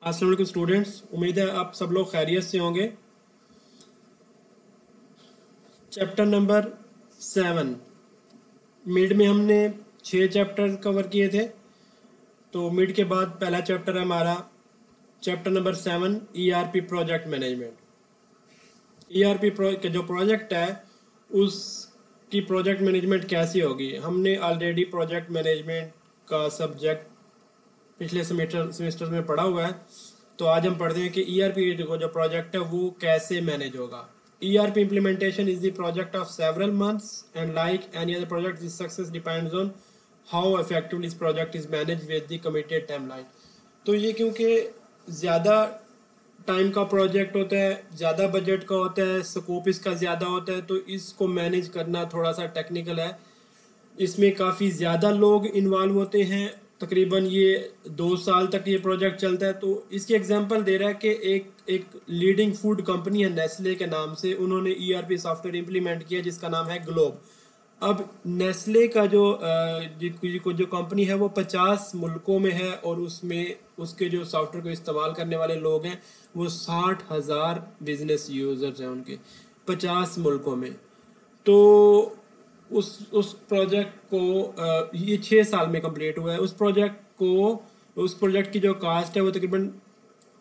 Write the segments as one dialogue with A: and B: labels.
A: अस्सलाम वालेकुम स्टूडेंट्स, उम्मीद है आप सब लोग खैरियत से होंगे। चैप्टर नंबर 7 मिड में हमने 6 चैप्टर कवर किए थे। तो मिड के बाद पहला चैप्टर है हमारा chapter number 7 ERP project management. ERP के जो प्रोजेक्ट है उसकी प्रोजेक्ट मैनेजमेंट कैसी होगी। हमने ऑलरेडी प्रोजेक्ट मैनेजमेंट का सब्जेक्ट पिछले सेमेस्टर में पढ़ा हुआ है। तो आज हम पढ़ते हैं कि ईआरपी जो प्रोजेक्ट है वो कैसे मैनेज होगा। ERP implementation is the project of several months and like any other project this success depends on how effectively this project is managed with the committed timeline। तो ये क्योंकि ज़्यादा टाइम का प्रोजेक्ट होता है, ज़्यादा बजट का होता है, स्कोप इसका ज़्यादा होता है, तो इसको मैनेज करना थोड़ा सा टेक्निकल है। इसमें काफ़ी ज़्यादा लोग इन्वॉल्व होते हैं। तकरीबन ये 2 साल तक ये प्रोजेक्ट चलता है। तो इसकी एग्जांपल दे रहा है कि एक लीडिंग फूड कंपनी है नेस्ले के नाम से, उन्होंने ईआरपी सॉफ्टवेयर इंप्लीमेंट किया जिसका नाम है ग्लोब। अब नेस्ले का जो कंपनी है वो 50 मुल्कों में है और उसमें उसके जो सॉफ्टवेयर को इस्तेमाल करने वाले लोग हैं वो 60,000 बिजनेस यूजर्स हैं उनके 50 मुल्कों में। तो उस प्रोजेक्ट को ये 6 साल में कंप्लीट हुआ है। उस प्रोजेक्ट की जो कास्ट है वो तकरीबन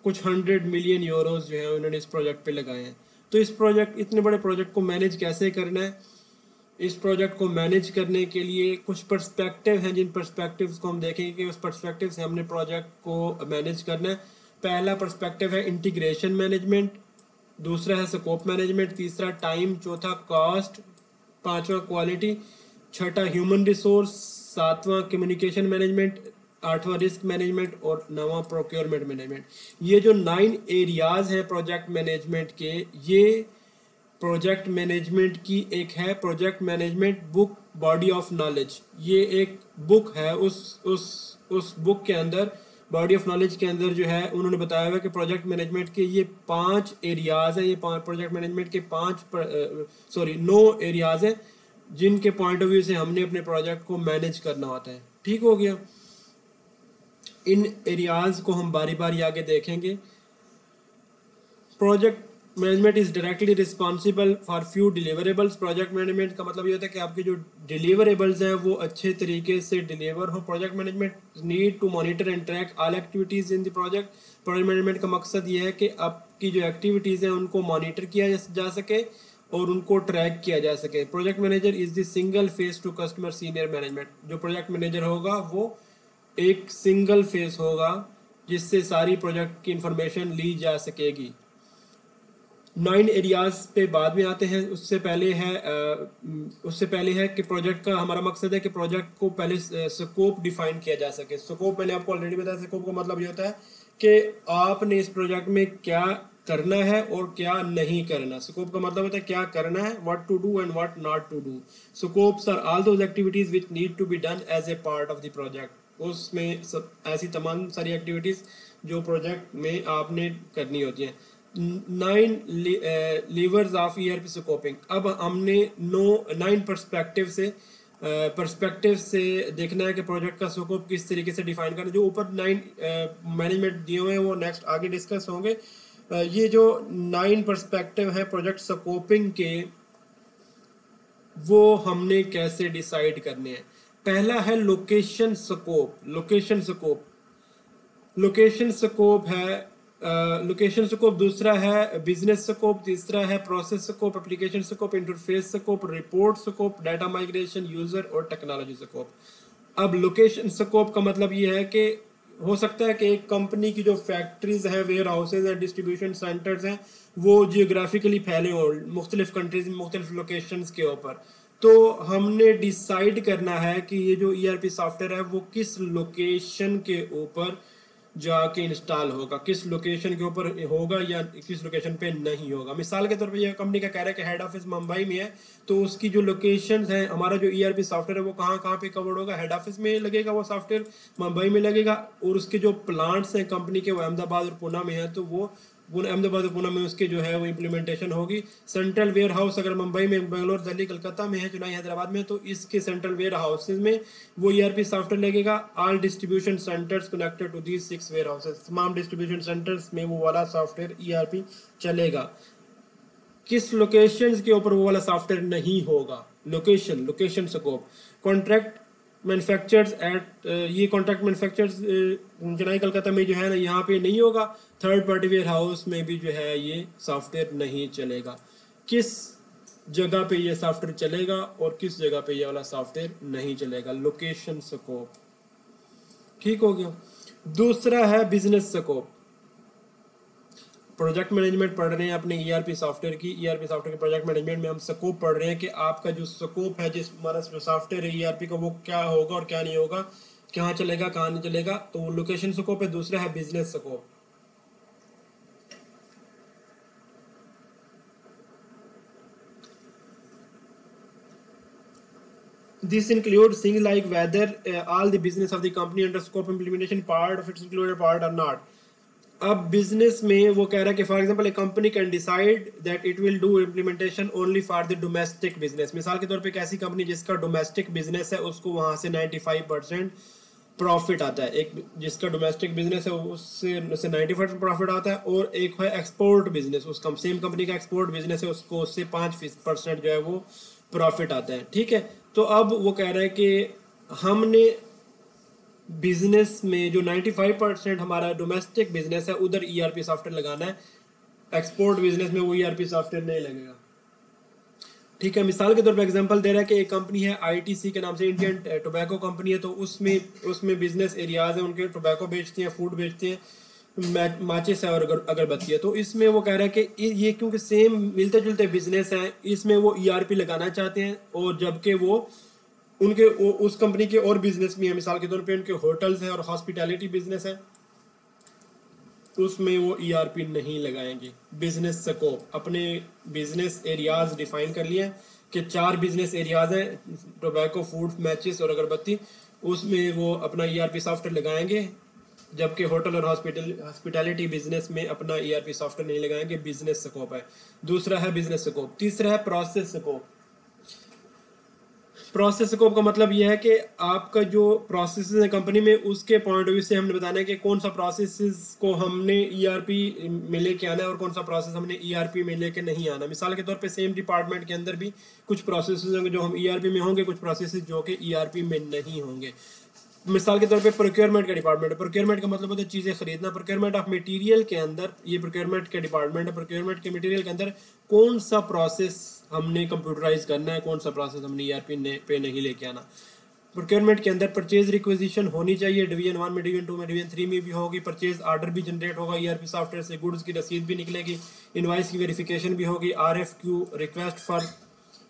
A: कुछ 100 मिलियन यूरोस जो है उन्होंने इस प्रोजेक्ट पे लगाए हैं। तो इतने बड़े प्रोजेक्ट को मैनेज कैसे करना है। इस प्रोजेक्ट को मैनेज करने के लिए कुछ पर्सपेक्टिव हैं, जिन पर्सपेक्टिव्स को हम देखेंगे कि उस पर्सपेक्टिव से हमने प्रोजेक्ट को मैनेज करना है। पहला पर्सपेक्टिव है इंटीग्रेशन मैनेजमेंट, दूसरा है स्कोप मैनेजमेंट, तीसरा टाइम, चौथा कॉस्ट, पांचवा क्वालिटी, छठा ह्यूमन रिसोर्स, सातवां कम्युनिकेशन मैनेजमेंट, आठवां रिस्क मैनेजमेंट और नौवां प्रोक्योरमेंट मैनेजमेंट। ये जो 9 एरियाज हैं प्रोजेक्ट मैनेजमेंट के, ये प्रोजेक्ट मैनेजमेंट की एक है project management book body of knowledge. ये एक बुक है। उस बुक के अंदर बॉडी ऑफ नॉलेज के अंदर जो है उन्होंने बताया हुआ कि प्रोजेक्ट मैनेजमेंट के ये 5 एरियाज हैं। ये प्रोजेक्ट मैनेजमेंट के 9 एरियाज हैं जिनके पॉइंट ऑफ व्यू से हमने अपने प्रोजेक्ट को मैनेज करना होता है। ठीक हो गया। इन एरियाज को हम बारी बारी आगे देखेंगे। Project management is directly responsible for few deliverables. Project management का मतलब ये होता है कि आपके जो डिलीवरेबल्स हैं वो अच्छे तरीके से डिलीवर हो। Project management need to monitor and track all activities in the project. Project management का मकसद ये है कि आपकी जो एक्टिविटीज़ हैं उनको मॉनिटर किया जा सके और उनको ट्रैक किया जा सके। Project manager is the single face to customer senior management. जो प्रोजेक्ट मैनेजर होगा वो एक सिंगल फेस होगा जिससे सारी प्रोजेक्ट की इंफॉर्मेशन ली जा सकेगी। 9 एरियाज पे बाद में आते हैं। उससे पहले है कि प्रोजेक्ट का हमारा मकसद है कि प्रोजेक्ट को पहले स्कोप डिफाइन किया जा सके। स्कोप मैंने आपको ऑलरेडी बताया। स्कोप का मतलब ये होता है कि आपने इस प्रोजेक्ट में क्या करना है और क्या नहीं करना। स्कोप का मतलब होता है क्या करना है, what to do and what not to do. Scopes are all those activities which need to be done as a part of the project. उसमें ऐसी तमाम सारी एक्टिविटीज जो प्रोजेक्ट में आपने करनी होती हैं। 9 लीवर्स ऑफ ईआरपी स्कोपिंग। अब हमने 9 पर्सपेक्टिव से देखना है कि प्रोजेक्ट का स्कोप किस तरीके से डिफाइन करना है। जो ऊपर 9 मैनेजमेंट दिए हुए हैं वो नेक्स्ट आगे डिस्कस होंगे। ये जो 9 पर्सपेक्टिव है प्रोजेक्ट स्कोपिंग के, वो हमने कैसे डिसाइड करने हैं। पहला है लोकेशन स्कोप। लोकेशन स्कोप दूसरा है बिजनेस स्कोप, तीसरा है process scope, application scope, interface scope, report scope, data migration, user और टेक्नोलॉजी स्कोप। अब लोकेशन स्कोप का मतलब ये है कि हो सकता है कि एक कंपनी की जो फैक्ट्रीज हैं, वेयर हाउसेज हैं, डिस्ट्रीब्यूशन सेंटर्स हैं, वो जियोग्राफिकली फैले हों मुख्तलिफ कंट्रीज में मुख्तलिफ लोकेशंस के ऊपर। तो हमने डिसाइड करना है कि ये जो ईआरपी सॉफ्टवेयर है वो किस लोकेशन के ऊपर जाके इंस्टॉल होगा, किस लोकेशन के ऊपर होगा या किस लोकेशन पे नहीं होगा। मिसाल के तौर पे ये कंपनी का कह रहा है कि हेड ऑफिस मुंबई में है, तो उसकी जो लोकेशन है, हमारा जो ईआरपी सॉफ्टवेयर है वो कहाँ कहाँ पे कवर्ड होगा। हेड ऑफिस में लगेगा वो सॉफ्टवेयर, मुंबई में लगेगा, और उसके जो प्लांट्स हैं कंपनी के वो अहमदाबाद और पुणे में है, तो वो अहमदाबाद और पुणे में उसके जो है वो इम्प्लीमेंटेशन होगी। सेंट्रल वेयर हाउस अगर मुंबई में, बेंगलोर, दिल्ली, कलकत्ता में है, चेन्नई, हैदराबाद में, तो इसके सेंट्रल वेयर हाउसेज में वो ईआरपी सॉफ्टवेयर लगेगा। All distribution centres connected to these 6 warehouses, तमाम डिस्ट्रीब्यूशन सेंटर्स में वो वाला सॉफ्टवेयर ईआरपी चलेगा। किस लोकेशन के ऊपर वो वाला सॉफ्टवेयर नहीं होगा? Location scope. Contract manufacturers at, ये कॉन्ट्रैक्ट मैन्युफैक्चरर्स चेन्नई कलकत्ता में जो है ना, यहाँ पे नहीं होगा। थर्ड पार्टी वेयर हाउस में भी जो है ये सॉफ्टवेयर नहीं चलेगा। किस जगह पे ये सॉफ्टवेयर चलेगा और किस जगह पे ये वाला सॉफ्टवेयर नहीं चलेगा? Location scope. ठीक हो गया। दूसरा है बिजनेस स्कोप। प्रोजेक्ट मैनेजमेंट पढ़ रहे हैं अपने ईआरपी सॉफ्टवेयर की, ईआरपी सॉफ्टवेयर के प्रोजेक्ट मैनेजमेंट में हम स्कोप पढ़ रहे हैं कि आपका जो स्कोप है, जिस हमारा जो सॉफ्टवेयर है ईआरपी का, वो क्या होगा और क्या नहीं होगा, कहाँ चलेगा कहाँ नहीं चलेगा। तो वो लोकेशन स्कोप है। दूसरा है business scope. This includes things like whether all the business of the company under scope implementation part of its included part or not. अब बिजनेस में वो कह रहा है कि for example A company can decide that it will do implementation only for the domestic business. मिसाल के तौर पे एक ऐसी कंपनी जिसका डोमेस्टिक बिजनेस है, उसको वहां से 95% प्रॉफिट आता है। एक जिसका डोमेस्टिक बिजनेस है उससे 95% प्रॉफिट आता है, और एक है एक्सपोर्ट बिजनेस, उस सेम कंपनी का एक्सपोर्ट बिजनेस है, उसको उससे 5% जो है वो प्रॉफिट आता है। ठीक है। तो अब वो कह रहा है कि हमने बिजनेस में जो 95% हमारा डोमेस्टिक बिजनेस है उधर ईआरपी सॉफ्टवेयर लगाना है, एक्सपोर्ट बिजनेस में वो ईआरपी सॉफ्टवेयर नहीं लगेगा। ठीक है। मिसाल के तौर पर एग्जांपल दे रहा है कि एक कंपनी है आईटीसी के नाम से, इंडियन टोबैको कंपनी है, तो उसमें बिजनेस एरियाज है, उनके टोबैको बेचते हैं, फूड बेचते हैं, माचिस है और अगरबत्ती है। तो इसमें वो कह रहा है कि ये क्योंकि सेम मिलते जुलते बिजनेस हैं, इसमें वो ईआरपी लगाना चाहते हैं, और जबकि वो उनके उस कंपनी के और बिजनेस भी है। मिसाल के तौर पे उनके होटल्स हैं और हॉस्पिटैलिटी बिजनेस है, उसमें वो ईआरपी नहीं लगाएंगे। बिजनेस स्कोप, अपने बिजनेस एरियाज डिफाइन कर लिए कि 4 बिजनेस एरियाज हैं, टोबैको, फूड, मैचेस और अगरबत्ती, उसमें वो अपना ईआरपी सॉफ्टवेयर लगाएंगे, जबकि होटल और हॉस्पिटैलिटी बिजनेस में अपना ईआरपी सॉफ्टवेयर नहीं लगाएंगे। बिजनेस स्कोप है। दूसरा है बिजनेस स्कोप। तीसरा है प्रोसेस स्कोप। प्रोसेस स्कोप का मतलब यह है कि आपका जो प्रोसेस है कंपनी में, उसके पॉइंट ऑफ व्यू से हमने बताना है कि कौन सा प्रोसेस को हमने ईआरपी में लेके आना है और कौन सा प्रोसेस हमने ईआरपी में लेके नहीं आना। मिसाल के तौर पे सेम डिपार्टमेंट के अंदर भी कुछ प्रोसेस होंगे जो हम ईआरपी में होंगे, कुछ प्रोसेस जो कि ईआरपी में नहीं होंगे। मिसाल के तौर पे प्रोक्योरमेंट का डिपार्टमेंट है। प्रोक्योरमेंट का मतलब होता है चीज़ें खरीदना। प्रोक्योरमेंट ऑफ मटेरियल के अंदर, ये प्रोक्योरमेंट का डिपार्टमेंट है, प्रोक्योरमेंट के मटेरियल के अंदर कौन सा प्रोसेस हमने कंप्यूटराइज करना है, कौन सा प्रोसेस हमने ईआरपी पे नहीं लेके आना। प्रोक्योरमेंट के अंदर परचेज रिक्विजिशन होनी चाहिए, डिवीजन 1 में, डिवीजन 2 में, डिवीजन 3 में भी होगी। परचेज ऑर्डर भी जनरेट होगा ईआरपी सॉफ्टवेयर से, गुड्स की रसीद भी निकलेगी, इनवाइस की वेरिफिकेशन भी होगी, आरएफक्यू रिक्वेस्ट फॉर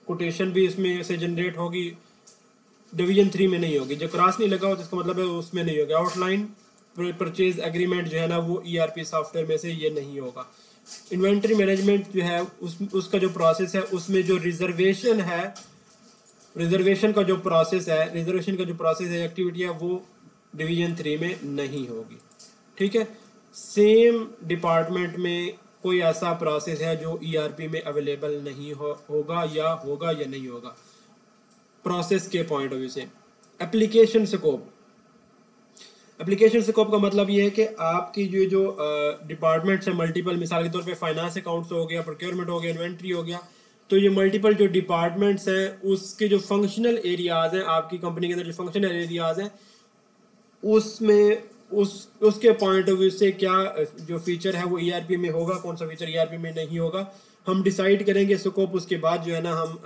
A: कोटेशन भी इसमें से जनरेट होगी। डिवीजन 3 में नहीं होगी, जो क्रॉस नहीं लगा हो तो इसका मतलब है उसमें नहीं होगा। आउटलाइन परचेज एग्रीमेंट जो है ना, वो ईआरपी सॉफ्टवेयर में से ये नहीं होगा। इन्वेंट्री मैनेजमेंट जो है उसका जो प्रोसेस है, उसमें जो रिजर्वेशन है, रिजर्वेशन का जो प्रोसेस है, एक्टिविटी है, वो डिवीजन 3 में नहीं होगी। ठीक है। सेम डिपार्टमेंट में कोई ऐसा प्रोसेस है जो ईआरपी में अवेलेबल नहीं होगा या नहीं होगा, प्रोसेस के पॉइंट ऑफ व्यू से। Application scope. एप्लीकेशन स्कोप का मतलब ये है कि आपकी जो डिपार्टमेंट्स है मल्टीपल, मिसाल के तौर पे फाइनेंस अकाउंट्स हो गया, प्रोक्योरमेंट हो गया, इन्वेंट्री हो गया, तो ये मल्टीपल जो डिपार्टमेंट्स हैं उसके जो फंक्शनल एरियाज हैं, आपकी कंपनी के अंदर जो फंक्शनल एरियाज हैं, उसमें उसके पॉइंट ऑफ व्यू से क्या जो फीचर है वो ईआरपी में होगा, कौन सा फीचर ईआरपी में नहीं होगा, हम डिसाइड करेंगे स्कोप। उसके बाद जो है ना हम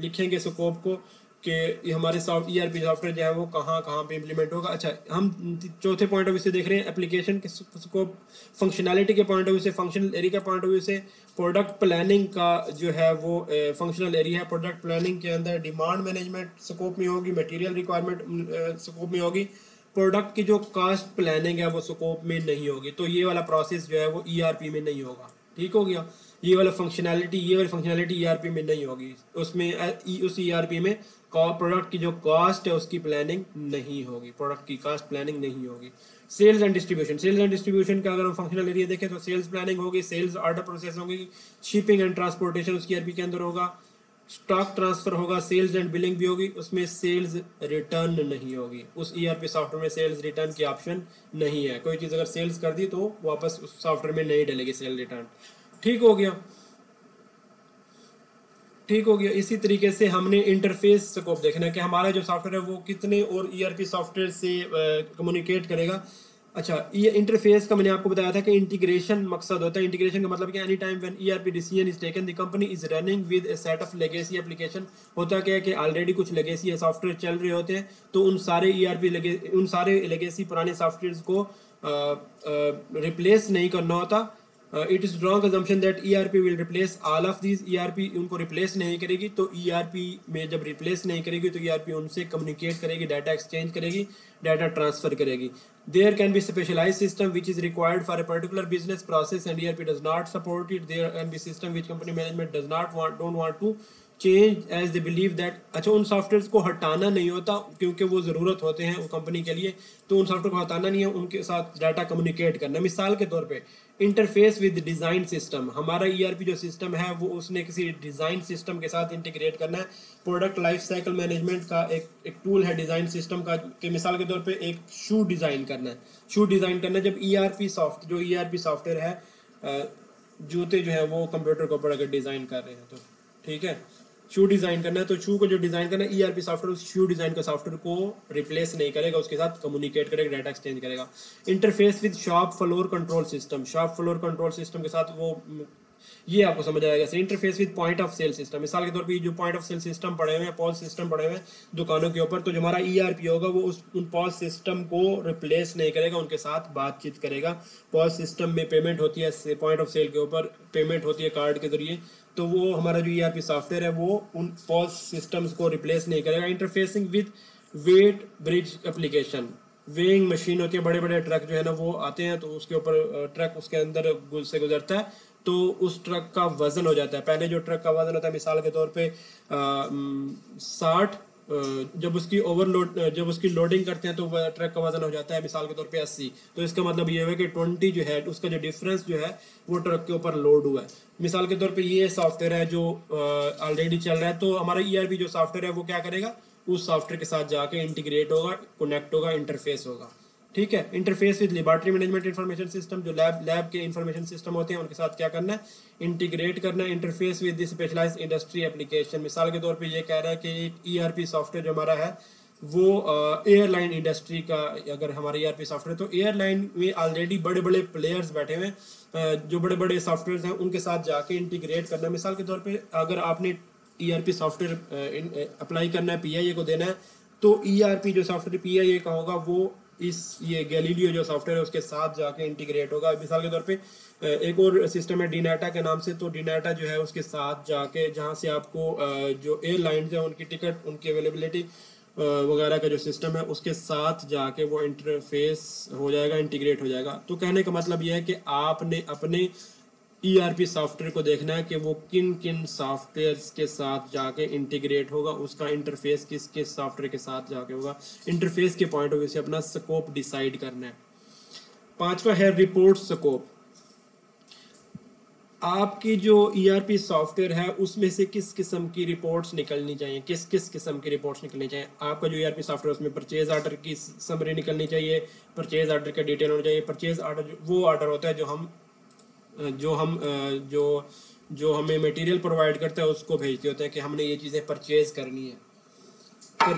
A: लिखेंगे स्कोप को कि ये हमारे ईआरपी सॉफ्टवेयर जो है वो कहाँ कहाँ पे इम्प्लीमेंट होगा। अच्छा, हम चौथे पॉइंट ऑफ व्यू से देख रहे हैं एप्लीकेशन के स्कोप, फंक्शनैलिटी के पॉइंट ऑफ व्यू से, फंक्शनल एरिया के पॉइंट ऑफ व्यू से। प्रोडक्ट प्लानिंग का जो है वो फंक्शनल एरिया है। प्रोडक्ट प्लानिंग के अंदर डिमांड मैनेजमेंट स्कोप में होगी, मटेरियल रिक्वायरमेंट स्कोप में होगी। प्रोडक्ट की जो कास्ट प्लानिंग है वो स्कोप में नहीं होगी, तो ये वाला प्रोसेस जो है वो ईआरपी में नहीं होगा। ठीक हो गया। ये वाली फंक्शनैलिटी ईआरपी में नहीं होगी, उसमें उस ईआरपी में प्रोडक्ट की जो कॉस्ट है उसकी प्लानिंग नहीं होगी, प्रोडक्ट की कॉस्ट प्लानिंग नहीं होगी। Sales and distribution, sales and distribution का अगर हम फंक्शनल एरिया देखें तो सेल्स प्लानिंग होगी, सेल्स ऑर्डर प्रोसेस होगी, शिपिंग एंड ट्रांसपोर्टेशन उसकी ईआरपी के अंदर होगा, स्टॉक ट्रांसफर होगा, सेल्स एंड बिलिंग भी होगी, उसमें सेल्स रिटर्न नहीं होगी। उस ईआरपी सॉफ्टवेयर में सेल्स रिटर्न की ऑप्शन नहीं है। कोई चीज़ अगर सेल्स कर दी तो वापस उस सॉफ्टवेयर में नहीं डलेगी सेल रिटर्न। ठीक हो गया, ठीक हो गया। इसी तरीके से हमने इंटरफेस स्कोप देखना है कि हमारा जो सॉफ्टवेयर है वो कितने और ईआरपी सॉफ्टवेयर से कम्युनिकेट करेगा। अच्छा, ये इंटरफेस का मैंने आपको बताया था कि इंटीग्रेशन मकसद होता है। इंटीग्रेशन का मतलब कि any time when ERP decision is taken the company is running with A set of legacy application. होता क्या है कि ऑलरेडी कुछ लेगेसी सॉफ्टवेयर चल रहे होते हैं, तो उन सारे उन सारे लेगेसी पुराने सॉफ्टवेयर को रिप्लेस नहीं करना होता। It is wrong assumption that ERP will replace all of this. ERP उनको रिप्लेस नहीं करेगी, तो ईआरपी में जब रिप्लेस नहीं करेगी तो ईआरपी उनसे कम्युनिकेट करेगी, डाटा एक्सचेंज करेगी, डाटा ट्रांसफर करेगी। There can be specialized system which is required for a particular business process and ERP does not support it. There can be system which company management don't want to change as they believe that। अच्छा, उन software को हटाना नहीं होता क्योंकि वो ज़रूरत होते हैं वो कंपनी के लिए, तो उन सॉफ्टवेयर को हटाना नहीं है, उनके साथ डाटा कम्युनिकेट करना। मिसाल के तौर पे इंटरफेस विद डिज़ाइन सिस्टम, हमारा ईआरपी जो सिस्टम है वो उसने किसी डिज़ाइन सिस्टम के साथ इंटीग्रेट करना है। प्रोडक्ट लाइफ साइकिल मैनेजमेंट का एक टूल है डिज़ाइन सिस्टम का, कि मिसाल के तौर पे एक शू डिज़ाइन करना है, शू डिज़ाइन करना है। जब जो ईआरपी सॉफ्टवेयर है, जूते जो है वो कंप्यूटर के ऊपर अगर डिज़ाइन कर रहे हैं तो ठीक है, शू डिज़ाइन करना है, तो शू को जो डिज़ाइन करना है ईआरपी सॉफ्टवेयर उस शू डिज़ाइन का सॉफ्टवेयर को रिप्लेस नहीं करेगा, उसके साथ कम्युनिकेट करेगा, डाटा एक्सचेंज करेगा। Interface with shop floor control system, shop floor control system के साथ वो ये आपको समझ आएगा। Interface with point of sale system, मिसाल के तौर पे जो पॉइंट ऑफ सेल सिस्टम पड़े हुए हैं, पॉज सिस्टम पड़े हुए हैं दुकानों के ऊपर, तो जो हमारा ईआरपी होगा वो उन पॉज सिस्टम को रिप्लेस नहीं करेगा, उनके साथ बातचीत करेगा। पॉज सिस्टम में पेमेंट होती है, पॉइंट ऑफ सेल के ऊपर पेमेंट होती है कार्ड के जरिए, तो वो हमारा जो ईआरपी सॉफ्टवेयर है वो उन पॉज सिस्टम्स को रिप्लेस नहीं करेगा। Interfacing with weight bridge application, weighing machine होती है, बड़े बड़े ट्रक जो है ना वो आते हैं, तो उसके ऊपर ट्रक उसके अंदर से गुजरता है, तो उस ट्रक का वजन हो जाता है। पहले जो ट्रक का वजन होता है मिसाल के तौर पे 60, जब उसकी लोडिंग करते हैं तो ट्रक का वजन हो जाता है मिसाल के तौर पे 80। तो इसका मतलब ये है कि 20 जो है उसका जो डिफरेंस जो है वो ट्रक के ऊपर लोड हुआ है। मिसाल के तौर पे ये सॉफ्टवेयर है जो ऑलरेडी चल रहा है, तो हमारा ईआरपी जो सॉफ्टवेयर है वो क्या करेगा, उस सॉफ्टवेयर के साथ जाके इंटीग्रेट होगा, कनेक्ट होगा, इंटरफेस होगा। ठीक है। Interface with laboratory management information system, जो लैब के इंफॉर्मेशन सिस्टम होते हैं उनके साथ क्या करना है, इंटीग्रेट करना है। Interface with specialised industry application, मिसाल के तौर पे ये कह रहा है कि एक ईआरपी सॉफ्टवेयर जो हमारा है वो एयरलाइन इंडस्ट्री का अगर हमारा ईआरपी सॉफ्टवेयर, तो एयरलाइन में ऑलरेडी बड़े बड़े प्लेयर्स बैठे हुए हैं, जो बड़े बड़े सॉफ्टवेयर हैं उनके साथ जाके इंटीग्रेट करना है। मिसाल के तौर पर अगर आपने ईआरपी सॉफ्टवेयर अप्लाई करना है, पीआईए को देना है, तो ईआरपी जो सॉफ्टवेयर पीआईए का होगा वो ये गैलीलियो जो सॉफ्टवेयर है उसके साथ जाके इंटीग्रेट होगा। मिसाल के तौर पे एक और सिस्टम है डीनाटा के नाम से, तो डीनाटा जो है उसके साथ जाके जहाँ से आपको जो एयरलाइंस है उनकी टिकट, उनकी अवेलेबिलिटी वगैरह का जो सिस्टम है उसके साथ जाके वो इंटरफेस हो जाएगा, इंटीग्रेट हो जाएगा। तो कहने का मतलब यह है कि आपने अपने ईआरपी सॉफ्टवेयर को देखना है कि वो किन किन सॉफ्टवेयर्स के साथ जाके इंटीग्रेट होगा, उसका इंटरफेस किस किस सॉफ्टवेयर के साथ जाके होगा। इंटरफेस के पॉइंट ऑफ व्यू से अपना स्कोप डिसाइड करना है। पांचवा है रिपोर्ट स्कोप। आपकी जो ईआरपी सॉफ्टवेयर है उसमें से किस किस्म की रिपोर्ट्स निकलनी चाहिए, किस किस किस्म की रिपोर्ट्स निकलनी चाहिए। आपका जो ईआरपी सॉफ्टवेयर उसमें परचेज ऑर्डर की समरी निकलनी चाहिए, परचेज ऑर्डर का डिटेल होना चाहिए। परचेज ऑर्डर वो ऑर्डर होता है जो हमें मटेरियल प्रोवाइड करता है उसको भेजते होते हैं कि हमने ये चीज़ें परचेज करनी है। पर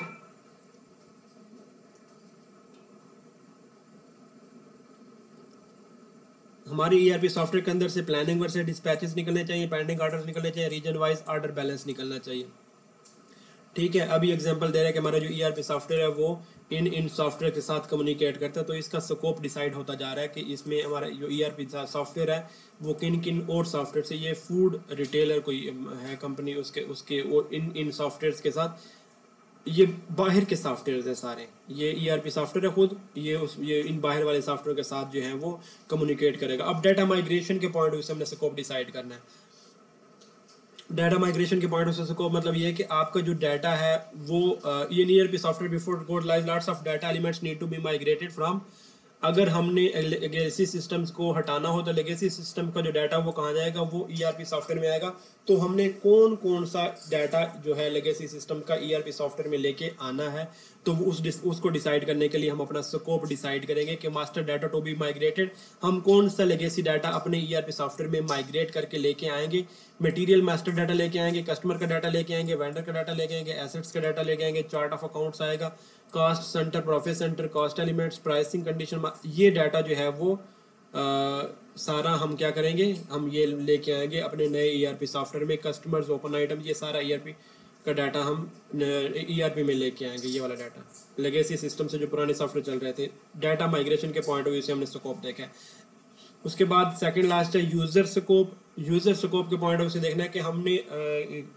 A: हमारी ईआरपी सॉफ्टवेयर के अंदर से प्लानिंग वर्ड से डिस्पैचेस निकलने चाहिए, पेंडिंग ऑर्डर्स निकलने चाहिए, रीजन वाइज ऑर्डर बैलेंस निकलना चाहिए। ठीक है। अभी एग्जांपल दे रहा है कि हमारा जो ईआरपी सॉफ्टवेयर है वो इन सॉफ्टवेयर के साथ कम्युनिकेट करता है, तो इसका स्कोप डिसाइड होता जा रहा है कि इसमें हमारा जो ईआरपी सॉफ्टवेयर है वो किन किन और सॉफ्टवेयर से, ये फूड रिटेलर कोई है कंपनी, उसके और इन सॉफ्टवेयर के साथ, ये बाहर के सॉफ्टवेयर हैं सारे, ये ईआरपी सॉफ्टवेयर है खुद, ये इन बाहर वाले सॉफ्टवेयर के साथ जो है वो कम्युनिकेट करेगा। अब डाटा माइग्रेशन के पॉइंट ऑफ व्यू से हमने स्कोप डिसाइड करना है। डाटा माइग्रेशन के पॉइंट ऑफ को मतलब ये है कि आपका जो डाटा है वो इन ईआरपी सॉफ्टवेयर बिफोर गोड live lots of data elements need to be migrated from. अगर हमने लेगेसी सिस्टम्स को हटाना हो तो लेगेसी सिस्टम का जो डाटा वो कहाँ जाएगा, वो ईआरपी सॉफ्टवेयर में आएगा। तो हमने कौन कौन सा डाटा जो है लेगेसी सिस्टम का ईआरपी सॉफ्टवेयर में लेके आना है, तो उसको डिसाइड करने के लिए हम अपना स्कोप डिसाइड करेंगे कि master data to be migrated, हम कौन सा लेगेसी डाटा अपने ईआरपी सॉफ्टवेयर में माइग्रेट करके लेके आएंगे। मटेरियल मास्टर डाटा लेके आएंगे, कस्टमर का डाटा लेके आएंगे, वेंडर का डाटा लेके आएंगे, एसेट्स का डाटा लेके आएंगे, चार्ट ऑफ अकाउंट्स आएगा, cost centre, profit centre, cost elements, pricing condition, ये डाटा जो है वो सारा हम क्या करेंगे, हम ये लेके आएंगे अपने नए ईआरपी सॉफ्टवेयर में। कस्टमर्स, ओपन आइटम, ये सारा ईआरपी का डाटा हम ईआरपी में लेके आएंगे। ये वाला डाटा लेगेसी सिस्टम से जो पुराने सॉफ्टवेयर चल रहे थे, डाटा माइग्रेशन के पॉइंट ऑफ व्यू से हमने स्कोप देखा है। उसके बाद सेकंड लास्ट है यूज़र स्कोप। यूज़र स्कोप के पॉइंट ऑफ व्यू से देखना है कि हमने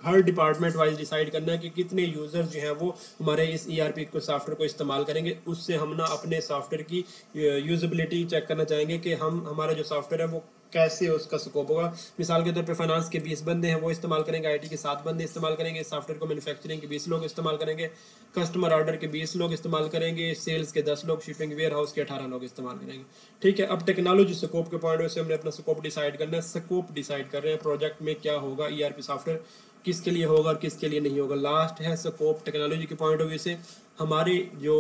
A: हर डिपार्टमेंट वाइज डिसाइड करना है कि कितने यूज़र्स जो हैं वो हमारे इस ईआरपी को सॉफ्टवेयर को इस्तेमाल करेंगे। उससे हम ना अपने सॉफ्टवेयर की यूजेबिलिटी चेक करना चाहेंगे कि हमारा जो सॉफ्टवेयर है वो कैसे उसका स्कोप होगा। मिसाल के तौर पे फाइनेंस के 20 बंदे हैं वो इस्तेमाल करेंगे, आईटी के 7 बंदे इस्तेमाल करेंगे सॉफ्टवेयर को, मैन्युफैक्चरिंग के 20 लोग इस्तेमाल करेंगे, कस्टमर ऑर्डर के 20 लोग इस्तेमाल करेंगे, सेल्स के 10 लोग, शिपिंग वेयर हाउस के 18 लोग इस्तेमाल करेंगे। ठीक है, अब टेक्नोलॉजी स्कोप के पॉइंट से हमने अपना स्कोप डिसाइड करना है। स्कोप डिसाइड कर रहे हैं प्रोजेक्ट में क्या होगा, ईआरपी सॉफ्टवेयर किसके लिए होगा और किसके लिए नहीं होगा। लास्ट है स्कोप टेक्नोलॉजी के पॉइंट ऑफ व्यू से हमारे जो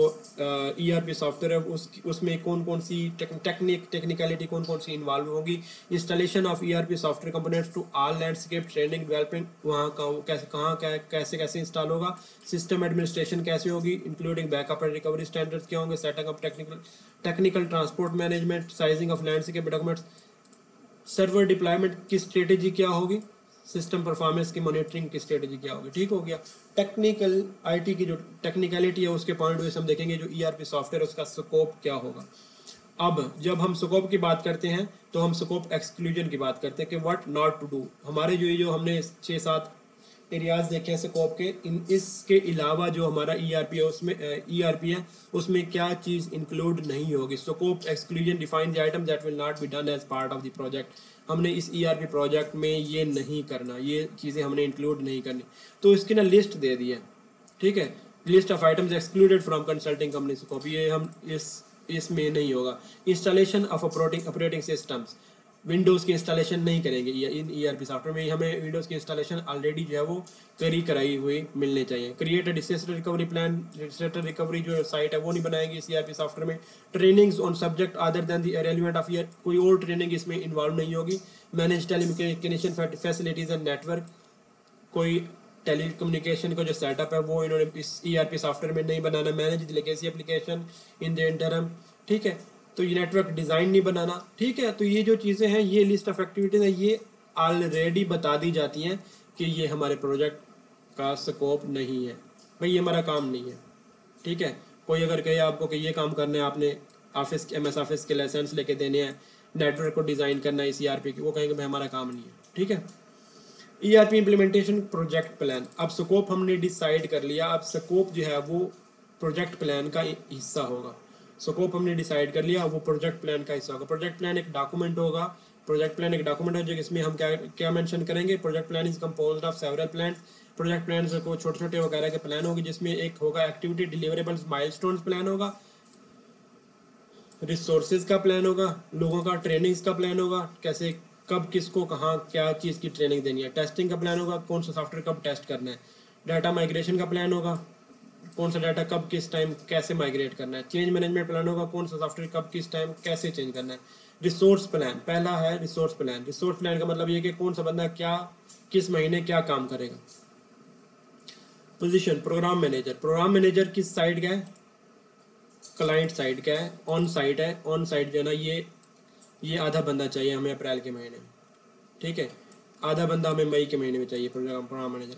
A: ईआरपी सॉफ्टवेयर है उसमें कौन कौन सी टेक्निकलिटी कौन कौन सी इन्वॉल्व होगी। Installation of ERP software components to all landscape, training, development, वहाँ कैसे कैसे इंस्टॉल होगा। सिस्टम एडमिनिस्ट्रेशन कैसे होगी, including backup and recovery standards क्या होंगे, setting up technical transport management, sizing of landscape documents, server deployment की स्ट्रेटेजी क्या होगी, सिस्टम परफॉर्मेंस की मॉनिटरिंग की स्ट्रेटेजी क्या होगी। ठीक हो गया। टेक्निकल आईटी की जो टेक्निकलिटी है उसके पॉइंट से हम देखेंगे जो ईआरपी सॉफ्टवेयर है उसका स्कोप क्या होगा। अब जब हम स्कोप की बात करते हैं तो हम स्कोप एक्सक्लूजन की बात करते हैं कि व्हाट नॉट टू डू। हमारे जो हमने 6-7 एरियाज देखे हैं स्कोप के, इसके अलावा जो हमारा ईआरपी है उसमें क्या चीज़ इंक्लूड नहीं होगी। Scope exclusion define the item that will not be done as part of the project. हमने इस ईआरपी प्रोजेक्ट में ये नहीं करना, ये चीज़ें हमने इंक्लूड नहीं करनी। तो इसकी ना लिस्ट दे दी है। ठीक है, list of items excluded from consulting company scope, ये हम इसमें नहीं होगा। Installation of operating systems, Windows की इंस्टॉलेशन नहीं करेंगे इन ईआरपी सॉफ्टवेयर में। हमें विंडोज़ की इंस्टॉलेशन ऑलरेडी जो है वो कराई हुई मिलनी चाहिए। Create a disaster recovery plan, disaster recovery जो साइट है वो नहीं बनाएगी इस ईआरपी सॉफ्टवेयर में। Trainings on subject other than the relevant of year, कोई और ट्रेनिंग इसमें इन्वॉल्व नहीं होगी। Manage telecommunication facilities and network, कोई टेलीकम्युनिकेशन का जो सेटअप है वो इन्होंने इस ईआरपी सॉफ्टवेयर में नहीं बनाना। Manage legacy application in the interim, ठीक है। तो ये नेटवर्क डिज़ाइन नहीं बनाना, ठीक है। तो ये जो चीज़ें हैं, ये लिस्ट ऑफ एक्टिविटीज़ है, ये ऑलरेडी बता दी जाती हैं कि ये हमारे प्रोजेक्ट का स्कोप नहीं है, भाई ये हमारा काम नहीं है। ठीक है, कोई अगर कहे आपको कि ये काम करना है, आपने ऑफिस MS ऑफिस के लाइसेंस लेके देने हैं, नेटवर्क को डिज़ाइन करना है इस ईआरपी की, वो कहेंगे भाई हमारा काम नहीं है। ठीक है। ईआरपी इम्प्लीमेंटेशन प्रोजेक्ट प्लान, अब स्कोप हमने डिसाइड कर लिया। अब स्कोप जो है वो प्रोजेक्ट प्लान का हिस्सा होगा। स्कोप हमने डिसाइड कर लिया, वो प्रोजेक्ट प्लान का हिस्सा होगा। प्रोजेक्ट प्लान एक डॉक्यूमेंट होगा। प्रोजेक्ट प्लान एक डॉक्यूमेंट है जिसमें हम क्या मेंशन करेंगे। Project plan is composed of several plan. Project plan को छोटे छोटे वगैरह के प्लान होंगे, जिसमें एक होगा एक्टिविटी डिलीवरेबल्स माइलस्टोन्स प्लान होगा, रिसोर्सेज का प्लान होगा, लोगों का ट्रेनिंग्स का प्लान होगा, कैसे कब किसको कहाँ क्या चीज़ की ट्रेनिंग देनी है। टेस्टिंग का प्लान होगा, कौन सा सॉफ्टवेयर कब टेस्ट करना है। डाटा माइग्रेशन का प्लान होगा, कौन सा डाटा कब किस टाइम कैसे माइग्रेट करना है। चेंज मैनेजमेंट प्लान होगा, कौन सा सॉफ्टवेयर कब किस टाइम कैसे चेंज करना है। रिसोर्स प्लान, पहला है रिसोर्स प्लान। रिसोर्स प्लान का मतलब ये कि कौन सा बंदा क्या किस महीने क्या काम करेगा। Position programme manager, programme manager किस साइड का है, क्लाइंट साइड का है, ऑन साइट है। ऑन साइट जो है ना, ये आधा बंदा चाहिए हमें अप्रैल के महीने में। ठीक है, आधा बंदा हमें मई के महीने में चाहिए प्रोग्राम मैनेजर।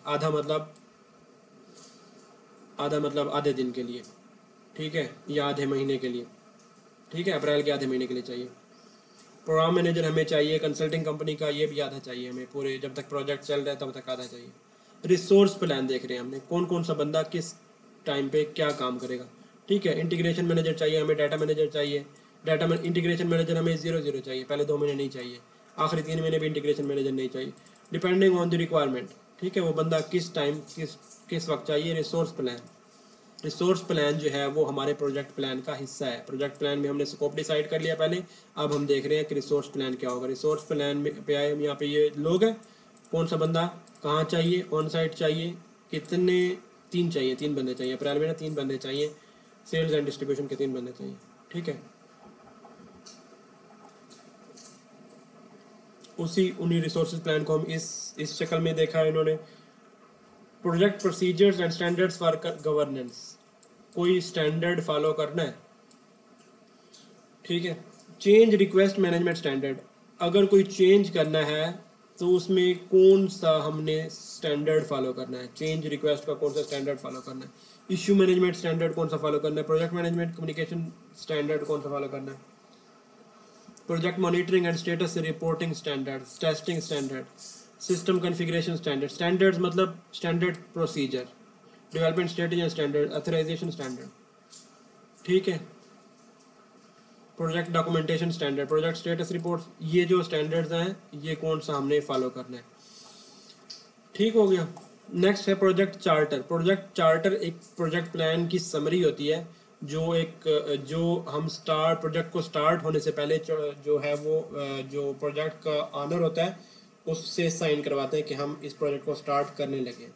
A: आधा मतलब आधे दिन के लिए, ठीक है, या आधे महीने के लिए। ठीक है, अप्रैल के आधे महीने के लिए चाहिए। प्रोग्राम मैनेजर हमें चाहिए कंसल्टिंग कंपनी का, ये भी आधा चाहिए हमें, पूरे जब तक प्रोजेक्ट चल रहा है तब तक आधा चाहिए। रिसोर्स प्लान देख रहे हैं हमने, कौन कौन सा बंदा किस टाइम पे क्या काम करेगा। ठीक है, इंटीग्रेशन मैनेजर चाहिए हमें, डाटा मैनेजर चाहिए। इंटीग्रेशन मैनेजर हमें 0-0 चाहिए, पहले 2 महीने नहीं चाहिए, आखिरी 3 महीने भी इंटीग्रेशन मैनेजर नहीं चाहिए। डिपेंडिंग ऑन द रिक्वायरमेंट, ठीक है, वो बंदा किस टाइम किस वक्त चाहिए। रिसोर्स प्लान जो है वो हमारे प्रोजेक्ट प्लान का हिस्सा है। प्रोजेक्ट प्लान में हमने स्कोप डिसाइड कर लिया पहले, अब हम देख रहे हैं कि रिसोर्स प्लान क्या होगा। रिसोर्स प्लान में पे आए, यहाँ पे ये लोग हैं, कौन सा बंदा कहाँ चाहिए, ऑन साइट चाहिए, कितने, 3 चाहिए, 3 बंदे चाहिए। अप्रैल में ना 3 बंदे चाहिए, सेल्स एंड डिस्ट्रीब्यूशन के 3 बंदे चाहिए। ठीक है, उन्हीं रिसोर्स प्लान को हम इस शक्ल में देखा है इन्होंने। Project procedures and standards for governance, कोई स्टैंडर्ड फॉलो करना है। ठीक है, चेंज रिक्वेस्ट मैनेजमेंट स्टैंडर्ड, अगर कोई चेंज करना है तो उसमें कौन सा हमने स्टैंडर्ड फॉलो करना है। चेंज रिक्वेस्ट का कौन सा स्टैंडर्ड फॉलो करना है। इश्यू मैनेजमेंट स्टैंडर्ड कौन सा फॉलो करना है। प्रोजेक्ट मैनेजमेंट कम्युनिकेशन स्टैंडर्ड कौन सा फॉलो करना है। Project monitoring and status reporting standard, testing standard, system configuration standard. Standards मतलब standard procedure, development strategy and standard, authorisation standard. ठीक है, project documentation standard, project status report, ये जो standards हैं ये कौन सा हमने फॉलो करना है। ठीक हो गया। नेक्स्ट है प्रोजेक्ट चार्टर। प्रोजेक्ट चार्टर एक प्रोजेक्ट प्लान की समरी होती है, जो हम प्रोजेक्ट को स्टार्ट होने से पहले जो है वो जो प्रोजेक्ट का ऑनर होता है उससे साइन करवाते हैं कि हम इस प्रोजेक्ट को स्टार्ट करने लगे।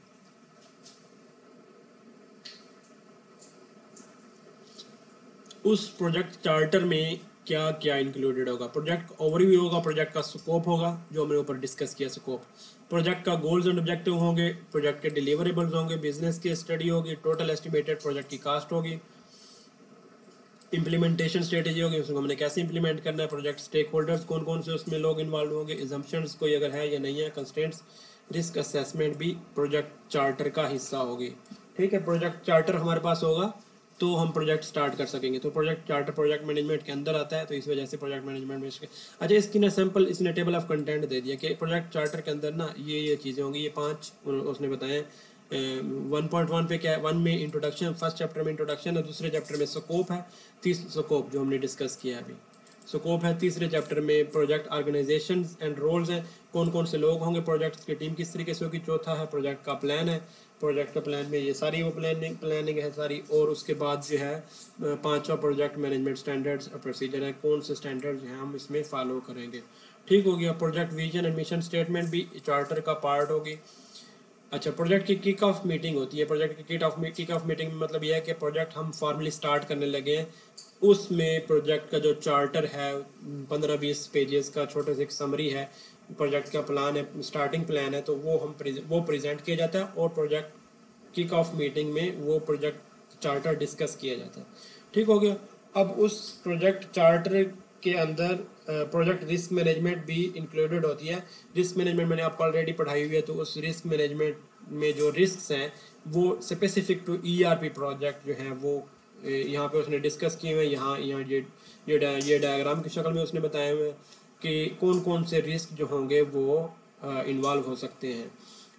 A: उस प्रोजेक्ट चार्टर में क्या क्या इंक्लूडेड होगा। प्रोजेक्ट ओवरव्यू होगा, प्रोजेक्ट का स्कोप होगा जो हमने ऊपर डिस्कस किया स्कोप, प्रोजेक्ट का गोल्स एंड ऑब्जेक्टिव होंगे, प्रोजेक्ट के डिलीवरेबल्स होंगे, बिजनेस की स्टडी होगी, टोटल एस्टिमेटेड प्रोजेक्ट की कास्ट होगी, इम्प्लीमेंटेशन स्ट्रेटेजी होगी, उसको हमने कैसे इंप्लीमेंट करना है, प्रोजेक्ट स्टेक होल्डर्स कौन कौन से उसमें लोग इन्वॉल्व होंगे, एजम्पशंस कोई अगर है या नहीं है, कंस्ट्रेंट्स, रिस्क असेसमेंट भी प्रोजेक्ट चार्टर का हिस्सा होगी। ठीक है, प्रोजेक्ट चार्टर हमारे पास होगा तो हम प्रोजेक्ट स्टार्ट कर सकेंगे। तो प्रोजेक्ट चार्टर प्रोजेक्ट मैनेजमेंट के अंदर आता है, तो इस वजह से प्रोजेक्ट मैनेजमेंट में अच्छा इसकी ना सैम्पल इसने टेबल ऑफ कंटेंट दे दिया कि प्रोजेक्ट चार्टर के अंदर ना ये चीज़ें होंगी, ये 5 उसने बताया। 1.1 पे क्या है, 1 में इंट्रोडक्शन, फर्स्ट चैप्टर में इंट्रोडक्शन है, दूसरे चैप्टर में स्कोप है, स्कोप जो हमने डिस्कस किया है अभी, स्कोप है। तीसरे चैप्टर में प्रोजेक्ट ऑर्गेनाइजेशन एंड रोल्स हैं, कौन कौन से लोग होंगे, प्रोजेक्ट की टीम किस तरीके से होगी। चौथा है प्रोजेक्ट का प्लान है, प्रोजेक्ट का प्लान में ये सारी वो प्लानिंग है सारी। और उसके बाद जो है 5वां प्रोजेक्ट मैनेजमेंट स्टैंडर्ड्स और प्रोसीजर है, कौन से स्टैंडर्ड्स हैं हम इसमें फॉलो करेंगे। ठीक हो गया। Project vision and mission statement भी चार्टर का पार्ट होगी। अच्छा, प्रोजेक्ट की किक ऑफ मीटिंग होती है। प्रोजेक्ट की किक ऑफ मीटिंग में मतलब यह है कि प्रोजेक्ट हम फॉर्मली स्टार्ट करने लगे हैं, उसमें प्रोजेक्ट का जो चार्टर है 15-20 पेजेस का छोटा सा एक समरी है, प्रोजेक्ट का प्लान है, स्टार्टिंग प्लान है, तो वो प्रेजेंट किया जाता है और प्रोजेक्ट किक ऑफ मीटिंग में वो प्रोजेक्ट चार्टर डिस्कस किया जाता है। ठीक हो गया। अब उस प्रोजेक्ट चार्टर के अंदर प्रोजेक्ट रिस्क मैनेजमेंट भी इंक्लूडेड होती है। रिस्क मैनेजमेंट मैंने आपको ऑलरेडी पढ़ाई हुई है, तो उस रिस्क मैनेजमेंट में जो रिस्क हैं वो स्पेसिफिक टू ईआरपी प्रोजेक्ट जो हैं वो यहाँ पे उसने डिस्कस किए हुए हैं। यहाँ यहाँ ये डायग्राम की शक्ल में उसने बताए हुए हैं कि कौन कौन से रिस्क जो होंगे वो इन्वॉल्व हो सकते हैं।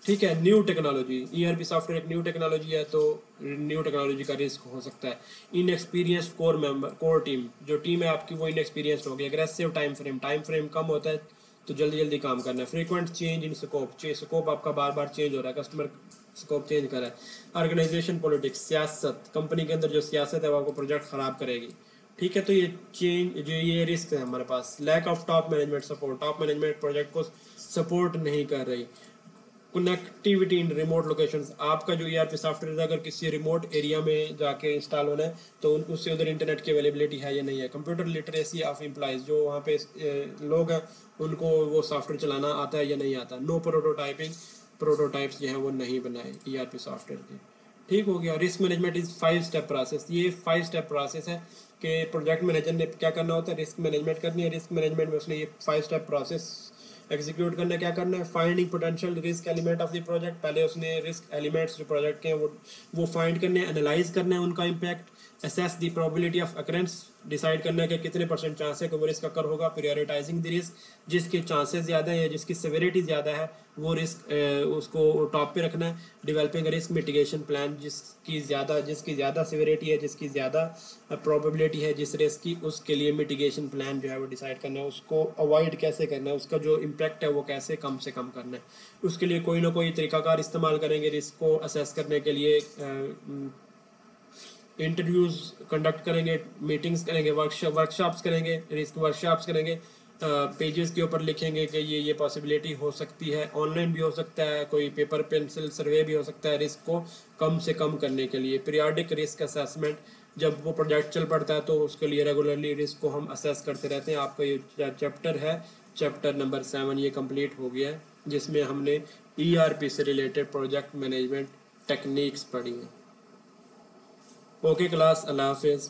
A: ठीक है, न्यू टेक्नोलॉजी, ईआरपी सॉफ्टवेयर एक न्यू टेक्नोलॉजी है, तो न्यू टेक्नोलॉजी का रिस्क हो सकता है। इनएक्सपीरियंस्ड कोर टीम, जो टीम है आपकी वो इनएक्सपीरियंस्ड होगी। एग्रेसिव टाइम फ्रेम कम होता है तो जल्दी जल्दी काम करना है। फ्रीक्वेंट चेंज इन स्कोप आपका बार बार चेंज हो रहा है, कस्टमर स्कोप चेंज कर रहा है। ऑर्गेनाइजेशन पॉलिटिक्स, सियासत, कंपनी के अंदर जो सियासत है वो आपको प्रोजेक्ट खराब करेगी। ठीक है, तो ये रिस्क है हमारे पास। Lack of top management support, top management project को सपोर्ट नहीं कर रही। कनेक्टिविटी इन रिमोट लोकेशंस, आपका जो ईआरपी सॉफ्टवेयर है अगर किसी रिमोट एरिया में जाके इंस्टॉल होना है तो उससे उधर इंटरनेट की अवेलेबिलिटी है या नहीं है। कंप्यूटर लिटरेसी ऑफ एम्प्लॉइज, जो वहाँ पे लोग हैं उनको वो सॉफ्टवेयर चलाना आता है या नहीं आता। नो प्रोटोटाइपिंग, प्रोटोटाइप्स जो हैं वो नहीं बनाए ईआरपी सॉफ्टवेयर के। ठीक हो गया। Risk management is 5 step process, ये 5 स्टेप प्रोसेस है कि प्रोजेक्ट मैनेजर ने क्या करना होता है, रिस्क मैनेजमेंट करनी है। रिस्क मैनेजमेंट में उसने ये 5 स्टेप प्रोसेस एग्जीक्यूट करना है। क्या करना है, finding potential risk element of the project, पहले उसने रिस्क एलिमेंट्स जो प्रोजेक्ट के हैं वो फाइंड करने हैं, एनालाइज करना है उनका impact, assess the probability of occurrence, decide करना है कि कितने परसेंट चांस है कि वो रिस्क अकर होगा। प्रायोरिटाइजिंग द रिस्क, जिसके चांसेस ज़्यादा है या जिसकी सेवेरिटी ज़्यादा है वो रिस्क उसको टॉप पे रखना है। डेवलपिंग रिस्क मिटिगेशन प्लान, जिसकी ज़्यादा सेवेरिटी है, जिसकी ज़्यादा प्रोबेबिलिटी है जिस रिस्क की, उसके लिए मिटिगेशन प्लान जो है वो डिसाइड करना है, उसको अवॉइड कैसे करना है, उसका जो इम्पैक्ट है वो कैसे कम से कम करना है। उसके लिए कोई ना कोई तरीकाकार इस्तेमाल करेंगे रिस्क को असेस करने के लिए। इंटरव्यूज़ कंडक्ट करेंगे, मीटिंग्स करेंगे, वर्कशॉप्स करेंगे, रिस्क वर्कशॉप्स करेंगे, पेजेस के ऊपर लिखेंगे कि ये पॉसिबिलिटी हो सकती है। ऑनलाइन भी हो सकता है, कोई पेपर पेंसिल सर्वे भी हो सकता है रिस्क को कम से कम करने के लिए। पीरियाडिक रिस्क असेसमेंट, जब वो प्रोजेक्ट चल पड़ता है तो उसके लिए रेगुलरली रिस्क को हम असेस करते रहते हैं। आपका ये चैप्टर है, चैप्टर नंबर 7 ये कंप्लीट हो गया है, जिसमें हमने ERP से रिलेटेड प्रोजेक्ट मैनेजमेंट टेक्निक्स पढ़ी हैं। ओके क्लास, अल्लाह हाफिज़।